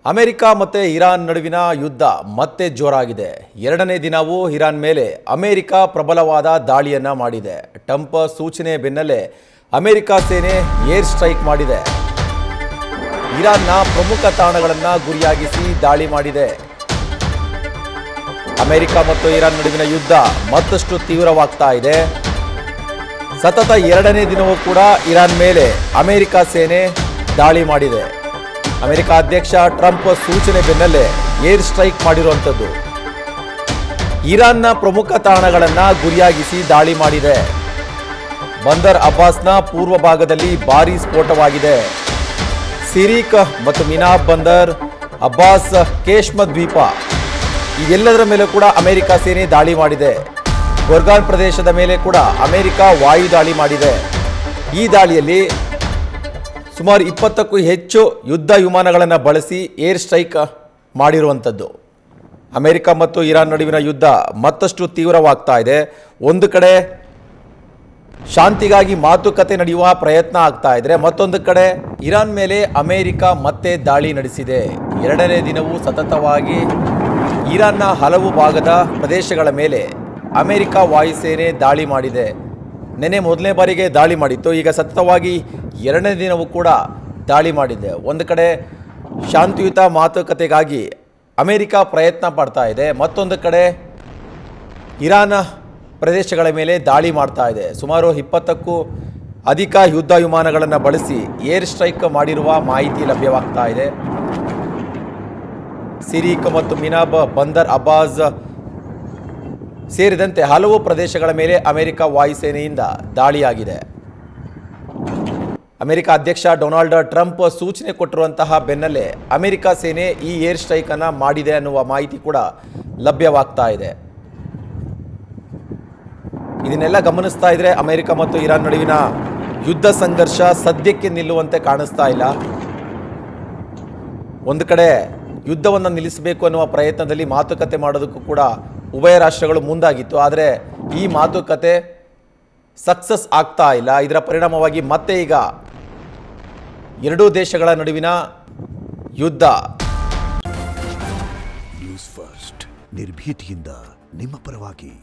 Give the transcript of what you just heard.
America ಮತ್ತು Iran ನಡುವಿನ ಯುದ್ಧ ಮತ್ತೆ ಜೋರಾಗಿದೆ. ಎರಡನೇ ದಿನವೂ ಇರಾನ್ ಮೇಲೆ ಅಮೆರಿಕ ಪ್ರಬಲವಾದ ದಾಳಿಯನ್ನು ಮಾಡಿದೆ. ಟ್ರಂಪ್ ಸೂಚನೆ ಬೆನ್ನಲ್ಲೇ ಅಮೆರಿಕ ಸೇನೆ ಏರ್ ಸ್ಟ್ರೈಕ್ ಮಾಡಿದೆ. ಇರಾನ್ನ ಪ್ರಮುಖ ತಾಣಗಳನ್ನು ಗುರಿಯಾಗಿಸಿ ದಾಳಿ ಮಾಡಿದೆ. ಅಮೆರಿಕ ಮತ್ತು ಇರಾನ್ ನಡುವಿನ ಯುದ್ಧ ಮತ್ತಷ್ಟು ತೀವ್ರವಾಗ್ತಾ ಇದೆ. ಸತತ ಎರಡನೇ ದಿನವೂ ಕೂಡ ಇರಾನ್ ಮೇಲೆ ಅಮೆರಿಕ ಸೇನೆ ದಾಳಿ ಮಾಡಿದೆ. ಅಮೆರಿಕ ಅಧ್ಯಕ್ಷ ಟ್ರಂಪ್ ಸೂಚನೆ ಬೆನ್ನಲ್ಲೇ ಏರ್ ಸ್ಟ್ರೈಕ್ ಮಾಡಿರುವಂಥದ್ದು. ಇರಾನ್ನ ಪ್ರಮುಖ ತಾಣಗಳನ್ನು ಗುರಿಯಾಗಿಸಿ ದಾಳಿ ಮಾಡಿದೆ. ಬಂದರ್ ಅಬ್ಬಾಸ್ನ ಪೂರ್ವ ಭಾಗದಲ್ಲಿ ಭಾರೀ ಸ್ಫೋಟವಾಗಿದೆ. ಸಿರಿಕ್ ಮತ್ತು ಮಿನಾಬ್ ಬಂದರ್ ಅಬ್ಬಾಸ್ ಕೇಶ್ಮ ದ್ವೀಪ ಇವೆಲ್ಲದರ ಮೇಲೆ ಕೂಡ ಅಮೆರಿಕ ಸೇನೆ ದಾಳಿ ಮಾಡಿದೆ. ಗೊರ್ಗಾನ್ ಪ್ರದೇಶದ ಮೇಲೆ ಕೂಡ ಅಮೆರಿಕ ವಾಯು ದಾಳಿ ಮಾಡಿದೆ. ಈ ದಾಳಿಯಲ್ಲಿ ಸುಮಾರು 20ಕ್ಕೂ ಹೆಚ್ಚು ಯುದ್ಧ ವಿಮಾನಗಳನ್ನು ಬಳಸಿ ಏರ್ ಸ್ಟ್ರೈಕ್ ಮಾಡಿರುವಂಥದ್ದು. ಅಮೆರಿಕ ಮತ್ತು ಇರಾನ್ ನಡುವಿನ ಯುದ್ಧ ಮತ್ತಷ್ಟು ತೀವ್ರವಾಗ್ತಾ ಇದೆ. ಒಂದು ಕಡೆ ಶಾಂತಿಗಾಗಿ ಮಾತುಕತೆ ನಡೆಯುವ ಪ್ರಯತ್ನ ಆಗ್ತಾ ಇದ್ರೆ, ಮತ್ತೊಂದು ಕಡೆ ಇರಾನ್ ಮೇಲೆ ಅಮೆರಿಕ ಮತ್ತೆ ದಾಳಿ ನಡೆಸಿದೆ. ಎರಡನೇ ದಿನವೂ ಸತತವಾಗಿ ಇರಾನ್ನ ಹಲವು ಭಾಗದ ಪ್ರದೇಶಗಳ ಮೇಲೆ ಅಮೆರಿಕ ವಾಯುಸೇನೆ ದಾಳಿ ಮಾಡಿದೆ. ನೆನೆ ಮೊದಲನೇ ಬಾರಿಗೆ ದಾಳಿ ಮಾಡಿತ್ತು. ಈಗ ಸತತವಾಗಿ ಎರಡನೇ ದಿನವೂ ಕೂಡ ದಾಳಿ ಮಾಡಿದೆ. ಒಂದು ಕಡೆ ಶಾಂತಿಯುತ ಮಾತುಕತೆಗಾಗಿ ಅಮೆರಿಕ ಪ್ರಯತ್ನ ಪಡ್ತಾ ಇದೆ, ಮತ್ತೊಂದು ಕಡೆ ಇರಾನ್ ಪ್ರದೇಶಗಳ ಮೇಲೆ ದಾಳಿ ಮಾಡ್ತಾ ಇದೆ. ಸುಮಾರು 20ಕ್ಕೂ ಅಧಿಕ ಯುದ್ಧ ವಿಮಾನಗಳನ್ನು ಬಳಸಿ ಏರ್ ಸ್ಟ್ರೈಕ್ ಮಾಡಿರುವ ಮಾಹಿತಿ ಲಭ್ಯವಾಗ್ತಾ ಇದೆ. ಸಿರಿಕ್ ಮತ್ತು ಮಿನಾಬ್ ಬಂದರ್ ಅಬ್ಬಾಸ್ ಸೇರಿದಂತೆ ಹಲವು ಪ್ರದೇಶಗಳ ಮೇಲೆ ಅಮೆರಿಕ ವಾಯುಸೇನೆಯಿಂದ ದಾಳಿಯಾಗಿದೆ. ಅಮೆರಿಕ ಅಧ್ಯಕ್ಷ ಡೊನಾಲ್ಡ್ ಟ್ರಂಪ್ ಸೂಚನೆ ಕೊಟ್ಟಿರುವಂತಹ ಬೆನ್ನಲ್ಲೇ ಅಮೆರಿಕ ಸೇನೆ ಈ ಏರ್ ಸ್ಟ್ರೈಕ್ ಅನ್ನು ಮಾಡಿದೆ ಅನ್ನುವ ಮಾಹಿತಿ ಕೂಡ ಲಭ್ಯವಾಗ್ತಾ ಇದೆ. ಇದನ್ನೆಲ್ಲ ಗಮನಿಸ್ತಾ ಇದ್ರೆ ಅಮೆರಿಕ ಮತ್ತು ಇರಾನ್ ನಡುವಿನ ಯುದ್ಧ ಸಂಘರ್ಷ ಸದ್ಯಕ್ಕೆ ನಿಲ್ಲುವಂತೆ ಕಾಣಿಸ್ತಾ ಇಲ್ಲ. ಒಂದು ಕಡೆ ಯುದ್ಧವನ್ನು ನಿಲ್ಲಿಸಬೇಕು ಅನ್ನುವ ಪ್ರಯತ್ನದಲ್ಲಿ ಮಾತುಕತೆ ಮಾಡೋದಕ್ಕೂ ಕೂಡ ಉಭಯ ರಾಷ್ಟ್ರಗಳು ಮುಂದಾಗಿತ್ತು. ಆದರೆ ಈ ಮಾತುಕತೆ ಸಕ್ಸಸ್ ಆಗ್ತಾ ಇಲ್ಲ. ಇದರ ಪರಿಣಾಮವಾಗಿ ಮತ್ತೆ ಈಗ ಎರಡೂ ದೇಶಗಳ ನಡುವಿನ ಯುದ್ಧ. ನ್ಯೂಸ್ ಫಸ್ಟ್ ನಿರ್ಭೀತಿಯಿಂದ ನಿಮ್ಮ ಪರವಾಗಿ.